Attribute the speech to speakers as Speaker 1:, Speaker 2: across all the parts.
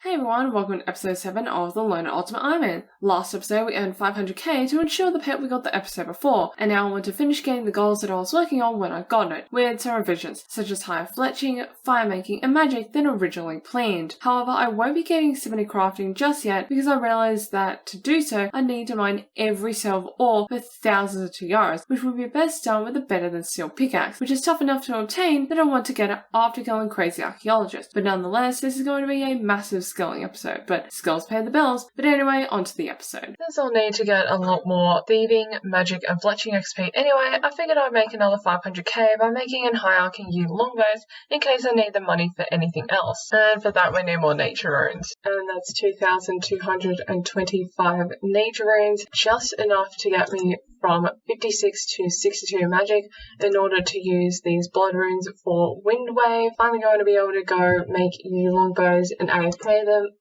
Speaker 1: Hey everyone, welcome to episode 7 of the Loner UIM. Last episode we earned 500k to ensure the pet we got the episode before, and now I want to finish getting the goals that I was working on when I got it, with some revisions, such as higher fletching, fire making, and magic than originally planned. However, I won't be getting symphony crafting just yet because I realised that to do so, I need to mine every cell of ore for thousands of tiaras, which would be best done with a better than steel pickaxe, which is tough enough to obtain that I want to get it after killing crazy archaeologists. But nonetheless, this is going to be a massive skilling episode, but skills pay the bills. But anyway, on to the episode.
Speaker 2: Since I'll need to get a lot more thieving, magic, and fletching XP anyway, I figured I'd make another 500k by making and hierarchying longbows in case I need the money for anything else. And for that we need more nature runes. And that's 2,225 nature runes, just enough to get me from 56 to 62 magic in order to use these blood runes for wind wave. I'm going to be able to go make longbows and AFK them.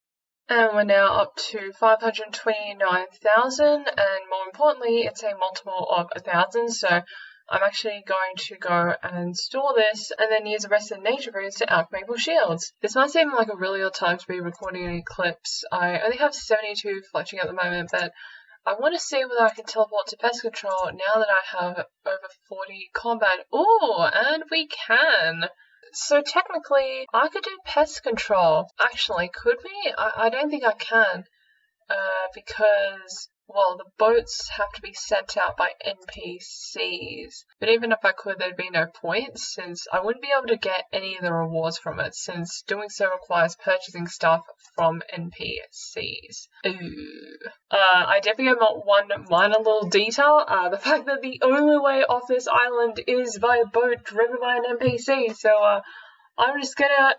Speaker 2: And we're now up to 529,000, and more importantly, it's a multiple of 1,000, so I'm actually going to go and store this and then use the rest of the nature runes to alchemy shields. This might seem like a really odd time to be recording any clips. I only have 72 fletching at the moment, but I want to see whether I can teleport to pest control now that I have over 40 combat. Oh, and we can! So technically, I could do pest control. Actually, could we? I don't think I can. Because, well, the boats have to be sent out by NPCs. But even if I could, there'd be no point, since I wouldn't be able to get any of the rewards from it, since doing so requires purchasing stuff from NPCs. Ooh. I definitely have not one minor little detail. The fact that the only way off this island is by a boat driven by an NPC, so, I'm just gonna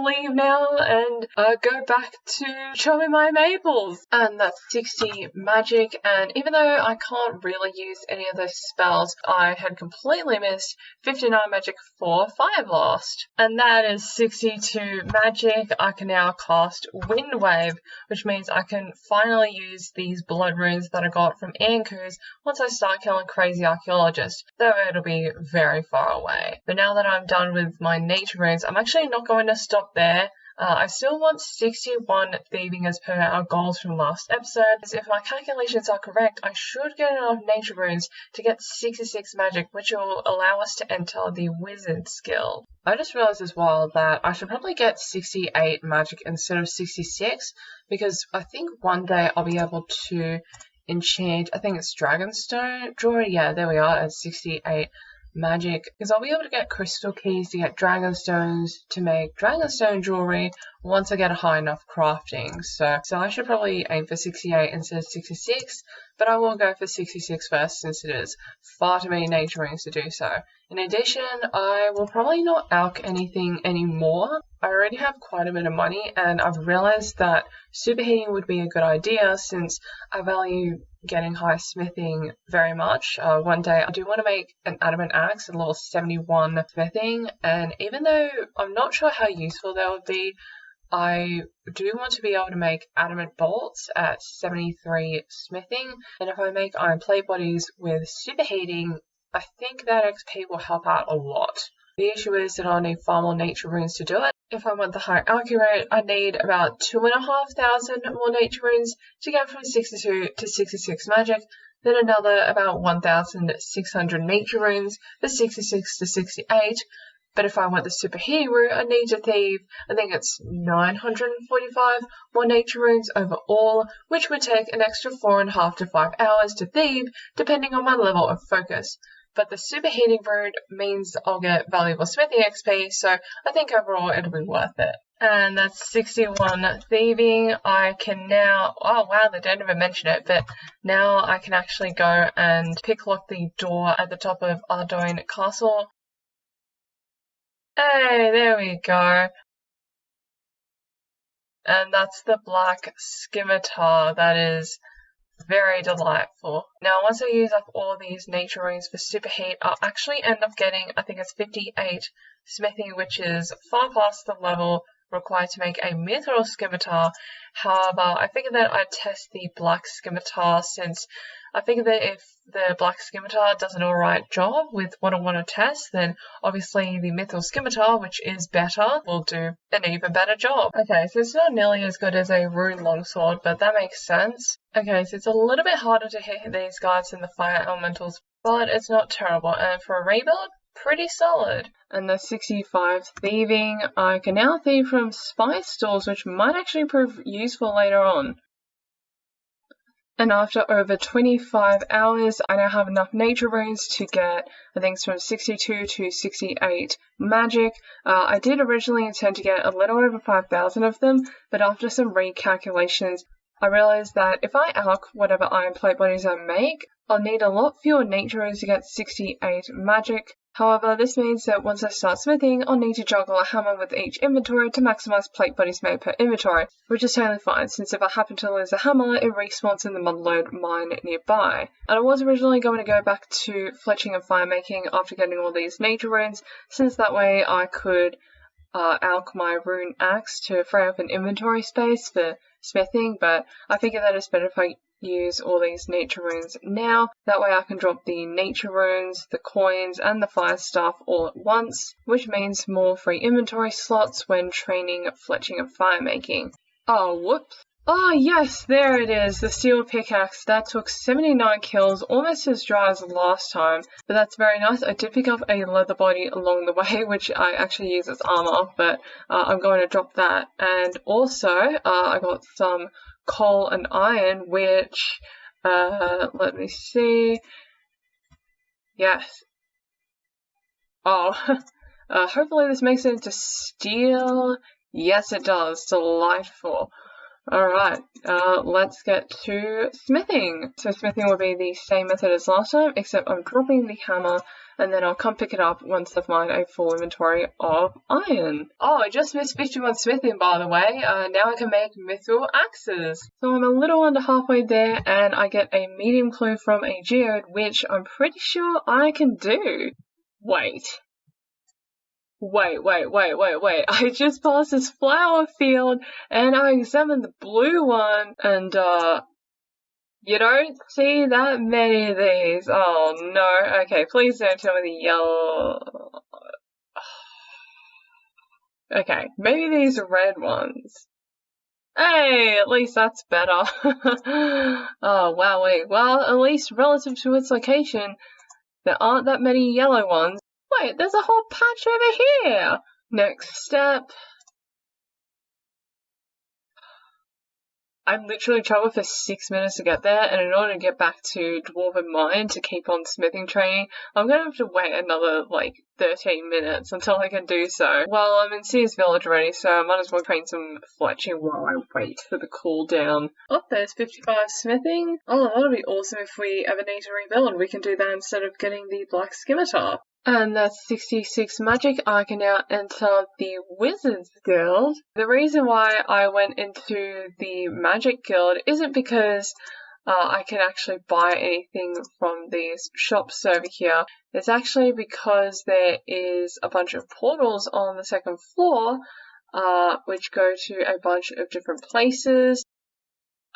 Speaker 2: leave now and go back to chopping my maples. And that's 60 magic, and even though I can't really use any of those spells, I had completely missed 59 magic for Fire Blast. And that is 62 magic. I can now cast Wind Wave, which means I can finally use these blood runes that I got from Ankus once I start killing crazy archaeologists, though it'll be very far away. But now that I'm done with my nature runes, I'm actually not going to stop there. I still want 61 thieving as per our goals from last episode. If my calculations are correct, I should get enough nature runes to get 66 magic, which will allow us to enter the wizard skill. I just realized as well that I should probably get 68 magic instead of 66, because I think one day I'll be able to enchant, I think it's Dragonstone jewelry. Yeah, there we are at 68 magic, because I'll be able to get crystal keys to get dragonstones to make dragonstone jewelry once I get a high enough crafting. So I should probably aim for 68 instead of 66, but I will go for 66 first since it is far too many nature runes to do so. In addition, I will probably not alch anything anymore. I already have quite a bit of money, and I've realized that superheating would be a good idea since I value getting high smithing very much. One day I do want to make an adamant axe at level 71 smithing, and even though I'm not sure how useful that would be, I do want to be able to make adamant bolts at 73 smithing, and if I make iron plate bodies with superheating, I think that XP will help out a lot. The issue is that I'll need far more nature runes to do it. If I want the high alchemy rate, I need about 2,500 more nature runes to get from 62 to 66 magic, then another about 1,600 nature runes for 66 to 68. But if I want the superheating route, I need to thieve, I think it's 945 more nature runes overall, which would take an extra 4.5 to 5 hours to thieve, depending on my level of focus. But the superheating route means I'll get valuable smithing XP, so I think overall it'll be worth it. And that's 61 thieving. I can now, oh wow, they don't even mention it, but now I can actually go and picklock the door at the top of Ardoin Castle. Hey, there we go. And that's the black scimitar. That is very delightful. Now, once I use up all these nature runes for superheat, I'll actually end up getting, I think it's 58 smithing, which is far past the level required to make a mithril scimitar. However, I figured that I'd test the black scimitar since I figure that if the black scimitar does an alright job with what I want to test, then obviously the mithril scimitar, which is better, will do an even better job. Okay, so it's not nearly as good as a rune longsword, but that makes sense. Okay, so it's a little bit harder to hit these guys than the fire elementals, but it's not terrible. And for a rebuild, pretty solid. And the 65 thieving, I can now thieve from spice stores, which might actually prove useful later on. And after over 25 hours, I now have enough nature runes to get, I think it's from 62 to 68 magic. I did originally intend to get a little over 5,000 of them, but after some recalculations, I realized that if I alch whatever iron plate bodies I make, I'll need a lot fewer nature runes to get 68 magic. However, this means that once I start smithing, I'll need to juggle a hammer with each inventory to maximize plate bodies made per inventory, which is totally fine, since if I happen to lose a hammer, it respawns in the mudlode mine nearby. And I was originally going to go back to fletching and firemaking after getting all these nature runes, since that way I could alch my rune axe to free up an inventory space for smithing, but I figure that it's better if I use all these nature runes now. That way I can drop the nature runes, the coins, and the fire stuff all at once, which means more free inventory slots when training, fletching, and firemaking. Oh, whoops. Oh yes, there it is, the steel pickaxe. That took 79 kills, almost as dry as last time, but that's very nice. I did pick up a leather body along the way, which I actually use as armor, but I'm going to drop that. And also, I got some coal and iron, which, let me see, yes. Oh, hopefully this makes it into steel. Yes, it does. Delightful. Alright, let's get to smithing. So smithing will be the same method as last time, except I'm dropping the hammer, and then I'll come pick it up once I've mined a full inventory of iron. Oh, I just missed 51 smithing, by the way. Now I can make mithril axes. So I'm a little under halfway there, and I get a medium clue from a geode, which I'm pretty sure I can do. Wait. I just passed this flower field and I examined the blue one, and you don't see that many of these. Oh no. Okay, please don't tell me the yellow. Okay, maybe these red ones. Hey, at least that's better. Oh wow, wait. Well, at least relative to its location, there aren't that many yellow ones. Wait, there's a whole patch over here! Next step. I literally traveled for 6 minutes to get there, and in order to get back to Dwarven Mine to keep on smithing training, I'm gonna have to wait another, 13 minutes until I can do so. Well, I'm in Sears Village already, so I might as well train some fletching while I wait for the cooldown. Oh, there's 55 smithing. Oh, that'll be awesome if we ever need to rebuild. We can do that instead of getting the black scimitar. And that's 66 magic. I can now enter the Wizards Guild. The reason why I went into the Magic Guild isn't because I can actually buy anything from these shops over here. It's actually because there is a bunch of portals on the second floor, which go to a bunch of different places.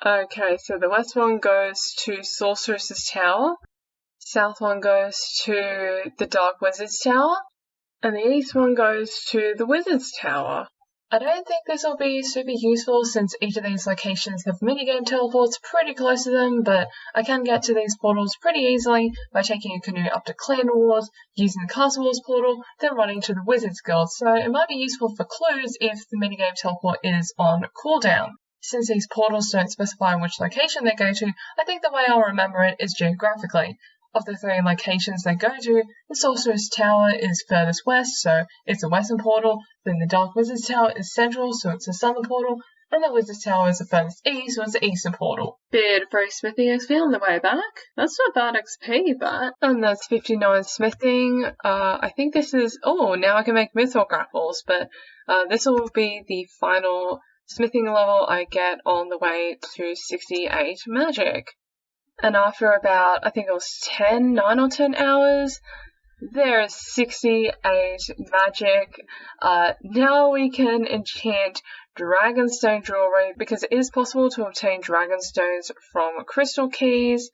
Speaker 2: Okay, so the west one goes to Sorceress's Tower. South one goes to the Dark Wizard's Tower, and the east one goes to the Wizard's Tower. I don't think this will be super useful since each of these locations have minigame teleports pretty close to them, but I can get to these portals pretty easily by taking a canoe up to Clan Wars, using the Castle Wars portal, then running to the Wizard's Guild, so it might be useful for clues if the minigame teleport is on cooldown. Since these portals don't specify which location they go to, I think the way I'll remember it is geographically. Of the 3 locations they go to, the Sorcerer's Tower is furthest west, so it's the western portal, then the Dark Wizard's Tower is central, so it's the southern portal, and the Wizard's Tower is the furthest east, so it's the eastern portal. Bit of free smithing XP on the way back. That's not bad XP, that. And that's 59 smithing. I think this is... Oh, now I can make mithril grapples, but this will be the final smithing level I get on the way to 68 magic. And after about, I think it was 9 or 10 hours, there is 68 magic. Now we can enchant Dragonstone jewelry, because it is possible to obtain Dragonstones from crystal keys.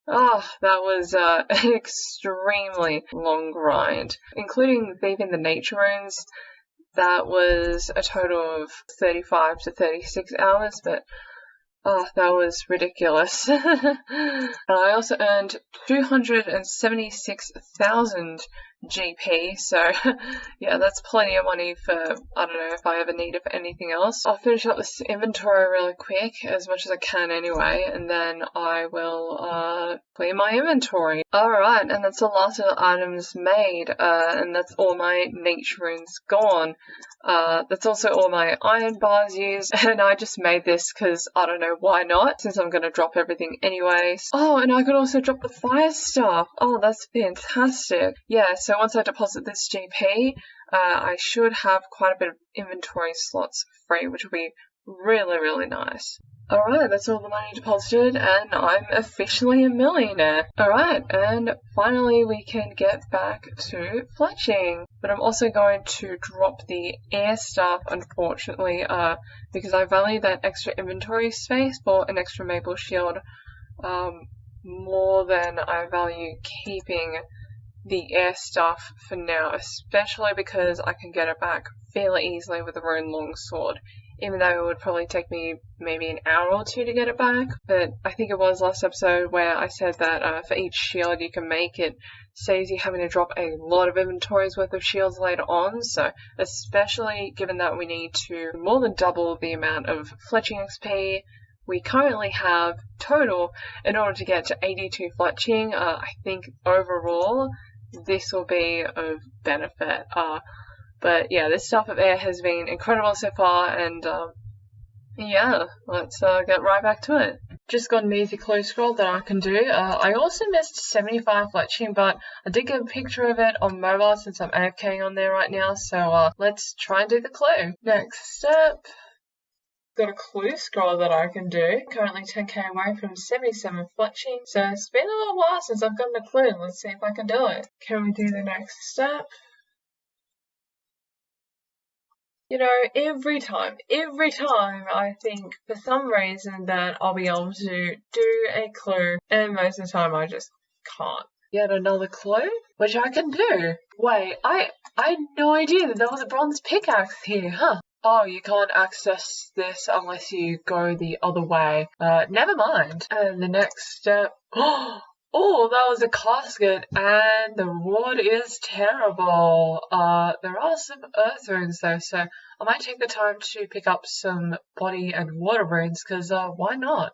Speaker 2: Oh, that was an extremely long grind, including thieving the nature runes. That was a total of 35 to 36 hours, but oh, that was ridiculous. And I also earned 276,000 GP, so yeah, that's plenty of money for, I don't know, if I ever need it for anything else. I'll finish up this inventory really quick, as much as I can anyway, and then I will clear my inventory. Alright, and that's the last of the items made, and that's all my nature runes gone. That's also all my iron bars used, and I just made this because, I don't know, why not, since I'm going to drop everything anyways. Oh, and I could also drop the fire stuff. Oh, that's fantastic. Yeah, so once I deposit this GP, I should have quite a bit of inventory slots free, which will be really, really nice. Alright, that's all the money deposited, and I'm officially a millionaire. Alright, and finally we can get back to fletching. But I'm also going to drop the air stuff, unfortunately, because I value that extra inventory space for an extra maple shield more than I value keeping the air stuff for now, especially because I can get it back fairly easily with a rune longsword. Even though it would probably take me maybe an hour or two to get it back. But I think it was last episode where I said that for each shield you can make, it saves you having to drop a lot of inventories worth of shields later on. So especially given that we need to more than double the amount of fletching XP we currently have total in order to get to 82 fletching, I think overall this will be of benefit. But yeah, this stuff of air has been incredible so far, and yeah, let's get right back to it. Just got an easy clue scroll that I can do. I also missed 75 fletching, but I did get a picture of it on mobile since I'm AFKing on there right now, so let's try and do the clue. Next step. Got a clue scroll that I can do. Currently 10k away from 77 fletching, so it's been a little while since I've gotten a clue. Let's see if I can do it. Can we do the next step? You know, every time I think for some reason that I'll be able to do a clue, and most of the time I just can't. Yet another clue, which I can do. Wait, I had no idea that there was a bronze pickaxe here, huh? Oh, you can't access this unless you go the other way. Never mind. And the next step. Oh, that was a casket, and the reward is terrible. There are some earth runes though, so I might take the time to pick up some body and water runes, because why not?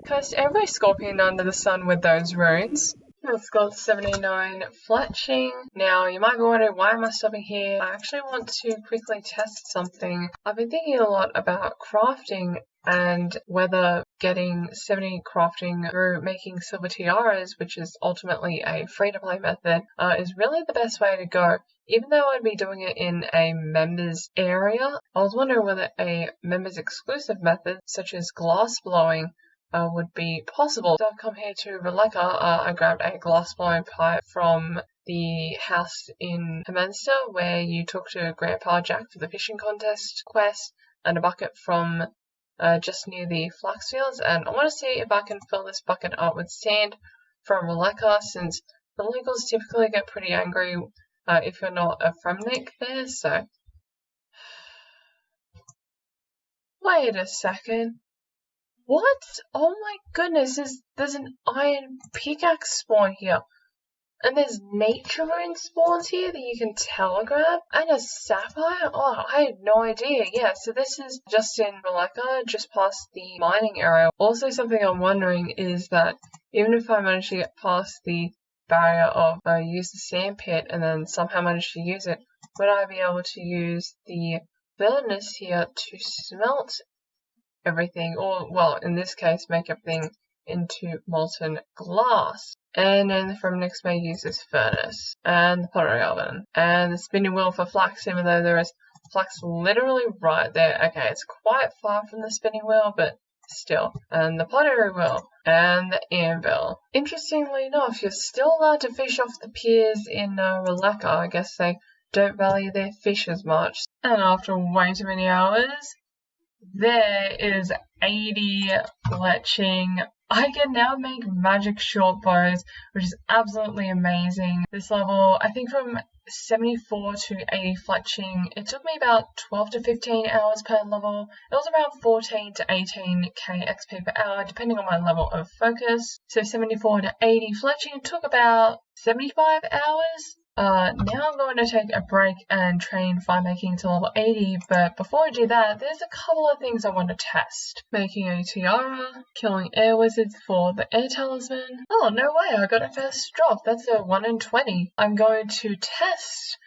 Speaker 2: Cursed every scorpion under the sun with those runes. It's got 79 fletching. Now, you might be wondering, why am I stopping here? I actually want to quickly test something. I've been thinking a lot about crafting and whether getting 70 crafting through making silver tiaras, which is ultimately a free-to-play method, is really the best way to go. Even though I'd be doing it in a members area, I was wondering whether a members exclusive method, such as glass blowing, would be possible. So I've come here to Releka. I grabbed a glass blowing pipe from the house in Herminster where you talk to Grandpa Jack for the fishing contest quest, and a bucket from just near the flax fields, and I want to see if I can fill this bucket up with sand from Releka, since the locals typically get pretty angry if you're not a Fremnik there, so... Wait a second. What? Oh my goodness, there's an iron pickaxe spawn here. And there's nature rune spawns here that you can telegraph, and a sapphire? Oh, I had no idea. Yeah, so this is just in Releka, just past the mining area. Also, something I'm wondering is that even if I manage to get past the barrier of use the sand pit and then somehow manage to use it, would I be able to use the furnace here to smelt everything, or, well, in this case, make everything into molten glass? And then from next may use this furnace, and the pottery oven, and the spinning wheel for flax, even though there is flax literally right there. Okay, it's quite far from the spinning wheel, but still. And the pottery wheel, and the anvil. Interestingly enough, you're still allowed to fish off the piers in Releka. I guess they don't value their fish as much. And after way too many hours, there is 80 fletching. I can now make magic short bows, which is absolutely amazing. This level, I think from 74 to 80 fletching, it took me about 12 to 15 hours per level. It was around 14 to 18k XP per hour, depending on my level of focus. So 74 to 80 fletching took about 75 hours. Now I'm going to take a break and train fire making to level 80, but before I do that, there's a couple of things I want to test. Making a tiara, killing air wizards for the air talisman. Oh, no way, I got a first drop. That's a 1 in 20. I'm going to test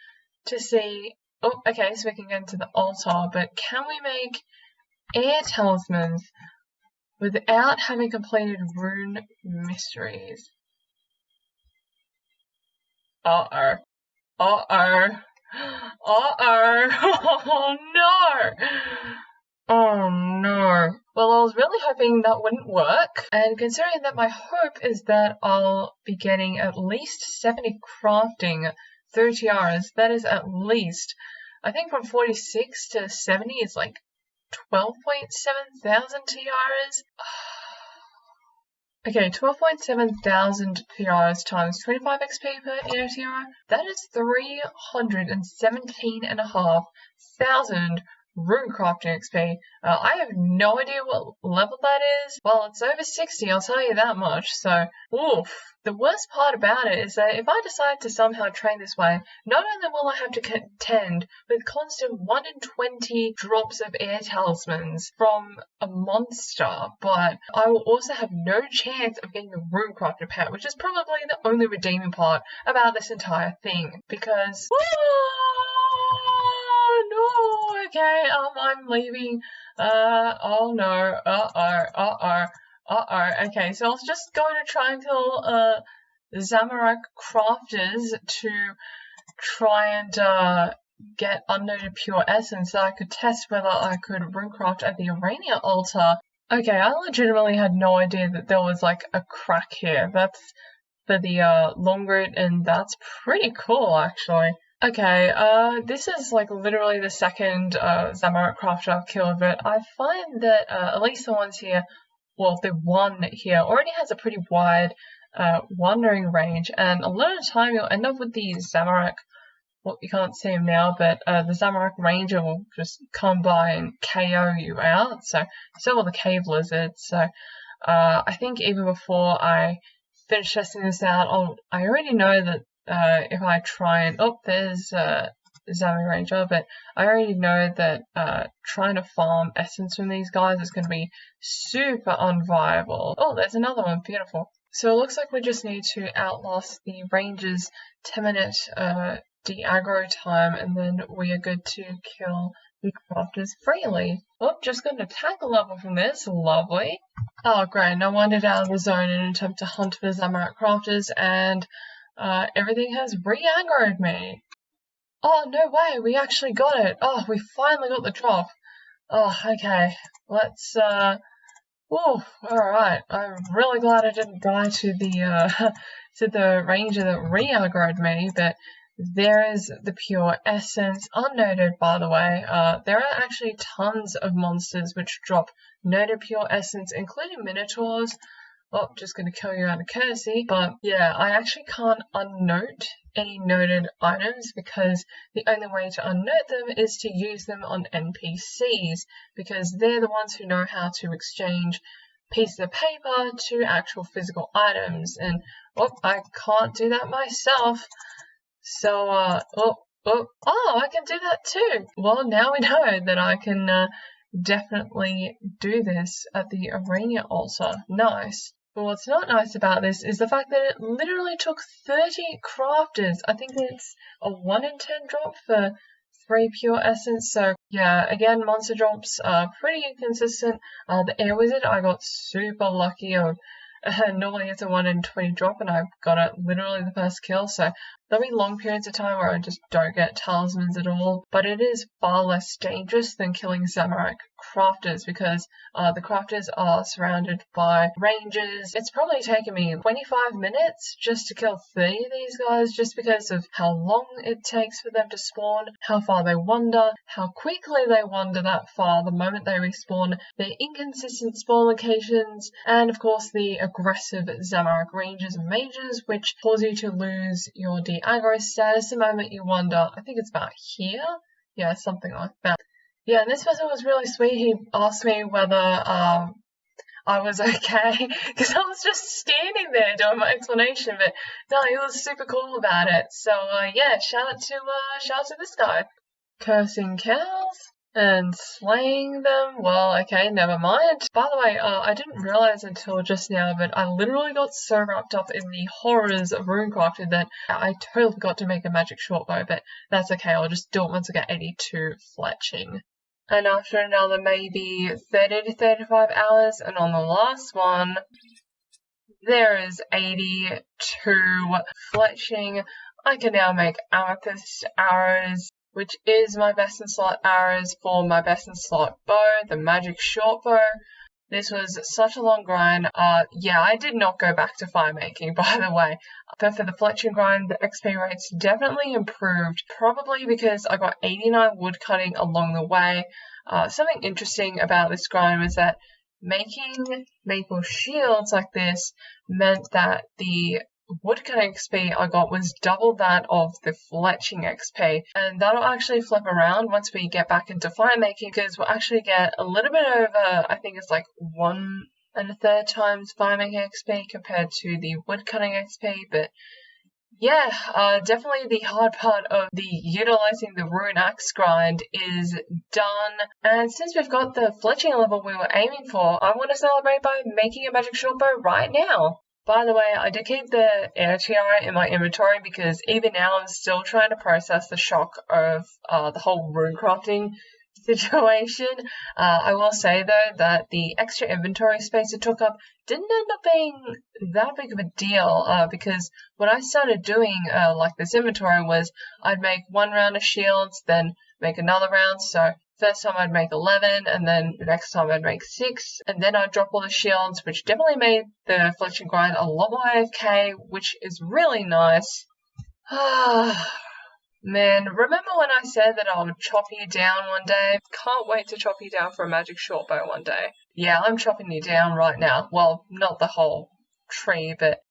Speaker 2: to see... Oh, okay, so we can get into the altar, but can we make air talismans without having completed rune mysteries? Uh-oh. Uh-oh. Uh-oh. Oh, no. Oh, no. Well, I was really hoping that wouldn't work. And considering that my hope is that I'll be getting at least 70 crafting through tiaras, that is at least, I think from 46 to 70 is like 12.7 thousand tiaras. Okay, 12.7 thousand tiaras times 25 XP per air tiara, that is 317,500 runecrafting XP. I have no idea what level that is. Well, it's over 60, I'll tell you that much, so oof. The worst part about it is that if I decide to somehow train this way, not only will I have to contend with constant 1 in 20 drops of air talismans from a monster, but I will also have no chance of getting a runecrafted pet, which is probably the only redeeming part about this entire thing, because... Oh, no, okay, I'm leaving. Oh no, okay, so I was just going to try and kill, Zamorak crafters to try and, get unnoted pure essence so I could test whether I could runecraft at the Urania altar. Okay, I legitimately had no idea that there was, like, a crack here. That's for the, long route, and that's pretty cool, actually. Okay, this is like literally the second Zamorak crafter I've killed, but I find that at least the ones here, well, the one here already has a pretty wide wandering range, and a lot of the time you'll end up with the Zamorak, well, you can't see him now, but the Zamorak ranger will just come by and KO you out, so will the cave lizards, so I think even before I finish testing this out, I already know that if I try and... Oh, there's Zamorak Ranger, but I already know that trying to farm essence from these guys is going to be super unviable. Oh, there's another one. Beautiful. So it looks like we just need to outlast the Ranger's 10-minute de-aggro time, and then we are good to kill the crafters freely. Oh, just got an attack level from this. Lovely. Oh, great. I wandered out of the zone in an attempt to hunt for Zamorak crafters, and everything has re-aggroed me. Oh, no way, we actually got it. Oh, we finally got the drop. Oh, okay, let's, alright. I'm really glad I didn't die to the, to the ranger that re-aggroed me, but there is the pure essence, unnoted by the way. There are actually tons of monsters which drop noted pure essence, including minotaurs. Oh, just going to kill you out of courtesy, but yeah, I actually can't unnote any noted items because the only way to unnote them is to use them on NPCs, because they're the ones who know how to exchange pieces of paper to actual physical items, and I can't do that myself, so I can do that too. Well, now we know that I can definitely do this at the Urania altar. Nice. But what's not nice about this is the fact that it literally took 30 crafters. I think it's a 1 in 10 drop for 3 pure essence. So yeah, again, monster drops are pretty inconsistent. The air wizard, I got super lucky. Normally it's a 1 in 20 drop, and I got it literally the first kill. So There'll be long periods of time where I just don't get talismans at all, but it is far less dangerous than killing Zamorak crafters because the crafters are surrounded by ranges. It's probably taken me 25 minutes just to kill 30 of these guys just because of how long it takes for them to spawn, how far they wander, how quickly they wander that far the moment they respawn, their inconsistent spawn locations, and of course the aggressive Zamorak rangers and mages which cause you to lose your de-aggro status the moment you wander. I think it's about here? Yeah, something like that. Yeah, and this person was really sweet. He asked me whether I was okay because I was just standing there doing my explanation, but no, he was super cool about it. So yeah, shout out to this guy. Cursing cows and slaying them. Well, okay, never mind. By the way, I didn't realize until just now, but I literally got so wrapped up in the horrors of runecrafting that I totally forgot to make a magic shortbow, but that's okay. I'll just do it once I get 82 fletching. And after another maybe 30 to 35 hours, and on the last one, there is 82 fletching. I can now make amethyst arrows, which is my best in slot arrows for my best in slot bow, the magic short bow. This was such a long grind. Yeah, I did not go back to fire making, by the way. But for the fletching grind, the XP rates definitely improved, probably because I got 89 wood cutting along the way. Something interesting about this grind was that making maple shields like this meant that the woodcutting XP I got was double that of the fletching XP, and that'll actually flip around once we get back into fire making because we'll actually get a little bit over, I think it's like 1 1/3 times fire making XP compared to the woodcutting XP. But yeah, definitely the hard part of the utilizing the rune axe grind is done, and since we've got the fletching level we were aiming for, I want to celebrate by making a magic shortbow right now. By the way, I did keep the air tiara in my inventory because even now I'm still trying to process the shock of the whole runecrafting situation. I will say though that the extra inventory space it took up didn't end up being that big of a deal because what I started doing like this inventory was I'd make 1 round of shields, then make another round. So first time I'd make 11, and then the next time I'd make 6, and then I'd drop all the shields, which definitely made the fletching grind a lot more AFK, which is really nice. Man, remember when I said that I would chop you down one day? Can't wait to chop you down for a magic shortbow one day. Yeah, I'm chopping you down right now. Well, not the whole tree, but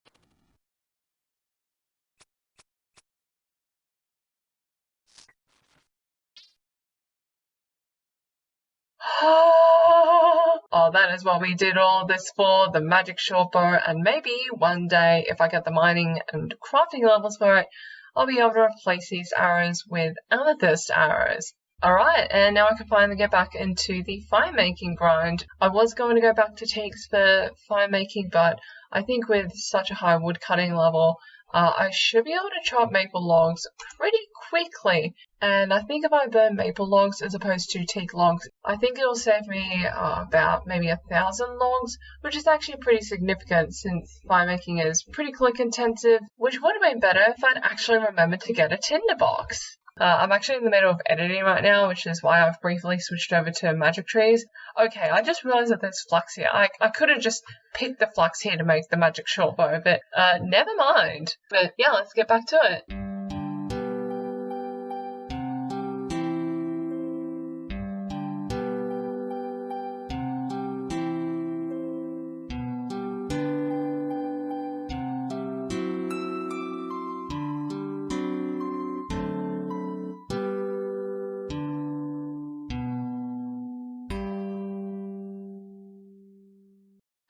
Speaker 2: oh, that is what we did all this for, the magic shortbow, and maybe one day, if I get the mining and crafting levels for it, I'll be able to replace these arrows with amethyst arrows. Alright, and now I can finally get back into the fire making grind. I was going to go back to teaks for fire making, but I think with such a high wood cutting level, I should be able to chop maple logs pretty quickly. And I think if I burn maple logs as opposed to teak logs, I think it'll save me about maybe 1,000 logs, which is actually pretty significant since fire making is pretty click intensive, which would have been better if I'd actually remembered to get a tinderbox. I'm actually in the middle of editing right now, which is why I've briefly switched over to magic trees. Okay, I just realized that there's flax here. I could have just picked the flax here to make the magic shortbow, but never mind. But yeah, let's get back to it.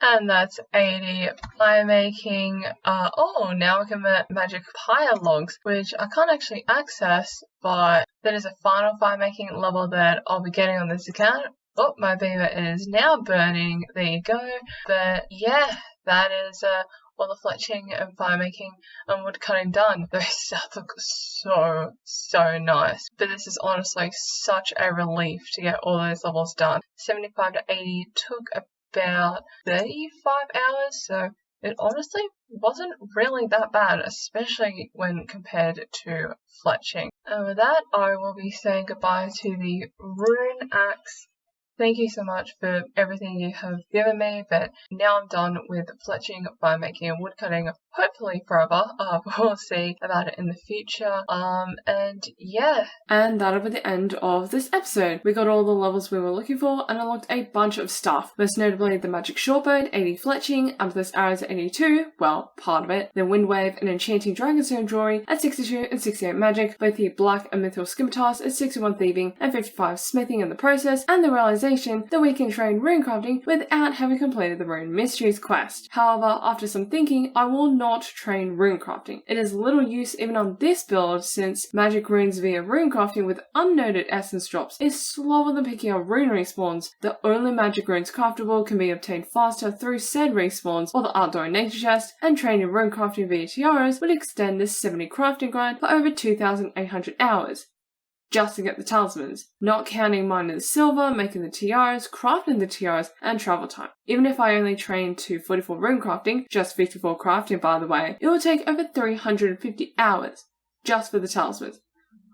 Speaker 2: And that's 80 fire making. Now I can magic pyre logs, which I can't actually access, but that is a final fire making level that I'll be getting on this account. Oh, my beaver is now burning. There you go. But yeah, that is all the fletching and fire making and wood cutting done. Those stuff look so nice. But this is honestly such a relief to get all those levels done. 75 to 80 took about 35 hours, so it honestly wasn't really that bad, especially when compared to fletching. And with that, I will be saying goodbye to the rune axe. Thank you so much for everything you have given me, but now I'm done with fletching by making a woodcutting, hopefully forever. We'll see about it in the future. And yeah.
Speaker 1: And that'll be the end of this episode. We got all the levels we were looking for and unlocked a bunch of stuff, most notably the magic shortbow, 80 fletching, amethyst arrows at 82, well, part of it, the wind wave and enchanting dragonstone jewelry at 62 and 68 magic, both the black and mithril scimitas at 61 thieving and 55 smithing in the process, and the realization that we can train runecrafting without having completed the Rune Mysteries quest. However, after some thinking, I will not train runecrafting. It is little use even on this build, since magic runes via runecrafting with unnoted essence drops is slower than picking up rune respawns. The only magic runes craftable can be obtained faster through said respawns or the outdoor nature chest, and training runecrafting via tiaras would extend this 70 crafting grind for over 2,800 hours. Just to get the talismans, not counting mining the silver, making the tiaras, crafting the tiaras, and travel time. Even if I only train to 44 runecrafting, just 54 crafting by the way, it will take over 350 hours just for the talismans.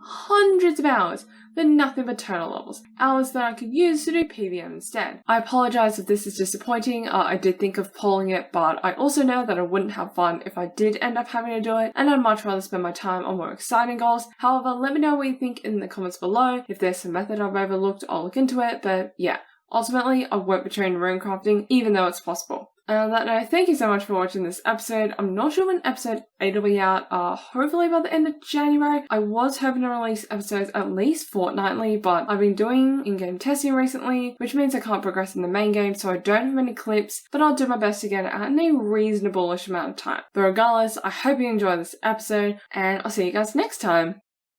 Speaker 1: Hundreds of hours for nothing but turtle levels. Hours that I could use to do PVM instead. I apologize if this is disappointing. I did think of polling it, but I also know that I wouldn't have fun if I did end up having to do it, and I'd much rather spend my time on more exciting goals. However, let me know what you think in the comments below. If there's some method I've overlooked, I'll look into it, but yeah. Ultimately, I won't be training runecrafting, even though it's possible. And on that note, thank you so much for watching this episode. I'm not sure when episode 8 will be out, hopefully by the end of January. I was hoping to release episodes at least fortnightly, but I've been doing in-game testing recently, which means I can't progress in the main game, so I don't have many clips, but I'll do my best to get it out in a reasonable-ish amount of time. But regardless, I hope you enjoyed this episode, and I'll see you guys next time.